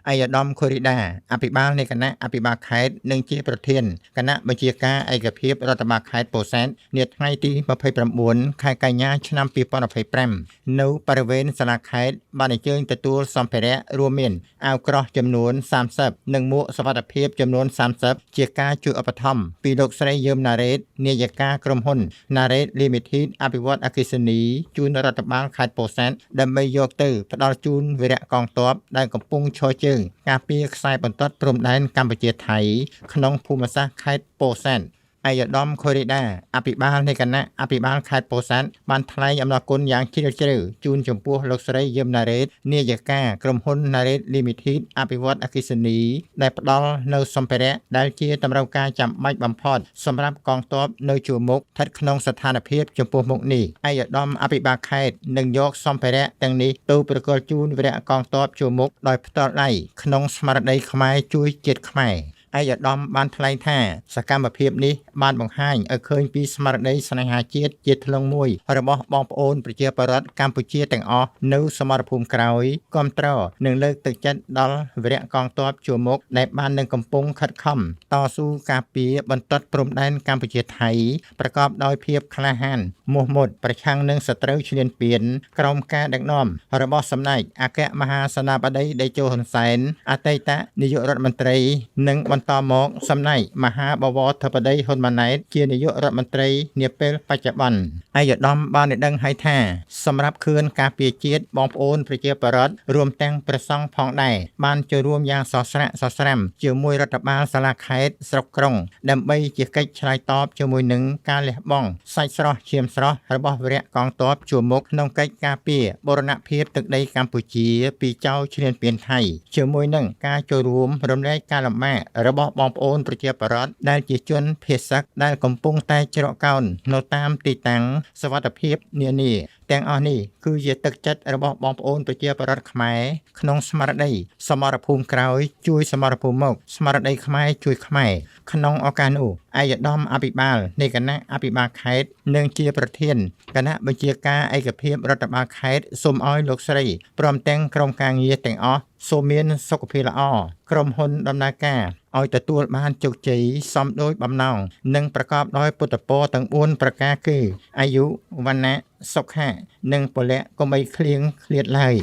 អាយដាមខូរីដាអភិបាលនៃគណៈអភិបាលខេត្តនិងជាប្រធានគណៈបញ្ជាការឯកភាពរដ្ឋបាលខេត្តពោធិ៍សាត់នាថ្ងៃទី29ខែកញ្ញាឆ្នាំ2025នៅបរិវេណសាលាខេត្តបានអញ្ជើញទទួលសម្ភារៈរួមមានអាវក្រោះចំនួន30និងមួកសុវត្ថិភាពចំនួន30ជាការជួយឧបត្ថម្ភពីលោកស្រីយឹមណារ៉េតនាយិកាក្រុមហ៊ុន Narrate Limited អភិវឌ្ឍអគ្គិសនីជូនរដ្ឋបាលខេត្តពោធិ៍សាត់ដើម្បីយកទៅផ្ដល់ជូនវីរៈកងទ័ពដែលកំពុងឈរជើងការពារខ្សែបន្ទាត់ព្រំដែនកម្ពុជាថៃក្នុងភូមិសាស្ត្រខេត្តពោធិ៍សាត់អាយដាមខូរីដាអភិបាលនៃគណៈអភិបាលខេត្តពោធិ៍សាត់បានថ្លែងអំណរគុណយ៉ាងជ្រាលជ្រៅជូនចំពោះលោកស្រីយឹមណារ៉េតនាយិកាក្រុមហ៊ុន Narrate Limited អភិវឌ្ឍអគ្គិសនីដែលផ្ដល់នូវសម្ភារៈដែលជាតម្រូវការចាំបាច់បំផុតសម្រាប់កងទ័ពនៅជួរមុខស្ថិតក្នុងស្ថានភាពចំពោះមុខនេះអាយដាមអភិបាលខេត្តនឹងយកសម្ភារៈទាំងនេះទៅប្រគល់ជូនវីរៈកងទ័ពជួរមុខដោយផ្ទាល់ដៃក្នុងស្មារតីខ្មែរជួយជាតិខ្មែរអាយដាមបានថ្លែងថាសកម្មភាពនេះបានបង្ហាញឲ្យឃើញពីស្មារតីស្នេហាជាតិជាធ្លុងមួយរបស់បងប្អូនប្រជាពលរដ្ឋកម្ពុជាទាំងអស់នៅសមរភូមិក្រោយគាំទ្រនិងលើកទឹកចិត្តដល់វីរៈកងទ័ពជួរមុខដែលបាននឹងកំពុងខិតខំតស៊ូការពារបន្ទាត់ព្រំដែនកម្ពុជាថៃប្រកបដោយភាពក្លាហានមោះមុតប្រឆាំងនឹងសត្រូវឈ្លានពានក្រោមការដឹកនាំរបស់សម្ដេចអគ្គមហាសេនាបតីតេជោហ៊ុនសែនអតីតនាយករដ្ឋមន្ត្រីនិងបន្តមកសម្ដេចមហាបវរធិបតីហ៊ុនម៉ាណែតជានាយករដ្ឋមន្ត្រីនាពេលបច្ចុប្បន្នអាយដាមបានដឹងហើយថាសម្រាប់ខឿនការពារជាតិបងប្អូនប្រជាពលរដ្ឋរួមទាំងព្រះសង្ឃផងដែរបានចូលរួមយ៉ាងសស្រាក់សស្រាំជាមួយរដ្ឋបាលសាលាខេត្តស្រុកក្រុងដើម្បីជាកិច្ចឆ្លើយតបជាមួយនឹងការលះបង់សាច់ស្រស់ឈាមស្រស់របស់វីរៈកងទ័ពជួរមុខក្នុងកិច្ចការពារបូរណភាពទឹកដីកម្ពុជាពីចៅឈ្លានពានថៃជាមួយនឹងការចូលរួមរំលែកការលំបាករបស់បងប្អូនប្រជាពលរដ្ឋដែលជាជនភៀសសឹកដែលកំពុងតែច្រកកោននៅតាមទីតាំងសុវត្ថិភាពនានាទាំងអស់នេះគឺជាទឹកចិត្តរបស់បងប្អូនប្រជាពលរដ្ឋខ្មែរក្នុងស្មារតីសមរភូមិក្រោយជួយសមរភូមិមុខស្មារតីខ្មែរជួយខ្មែរក្នុងឱកាសនោះអាយដាមអភិបាលនៃគណៈអភិបាលខេត្តនិងជាប្រធានគណៈបញ្ជាការឯកភាពរដ្ឋបាលខេត្តសូមឲ្យលោកស្រីព្រមទាំងក្រុមការងារទាំងអស់សូមមានសុខភាពល្អក្រុមហ៊ុនដំណើរការឲ្យទទួលបានជោគជ័យសមដោយបំណងនិងប្រកបដោយពុទ្ធពរទាំង4ប្រការគឺអាយុវណ្ណៈសុខៈនិងពលៈកុំឲ្យឃ្លៀងឃ្លាតឡើយ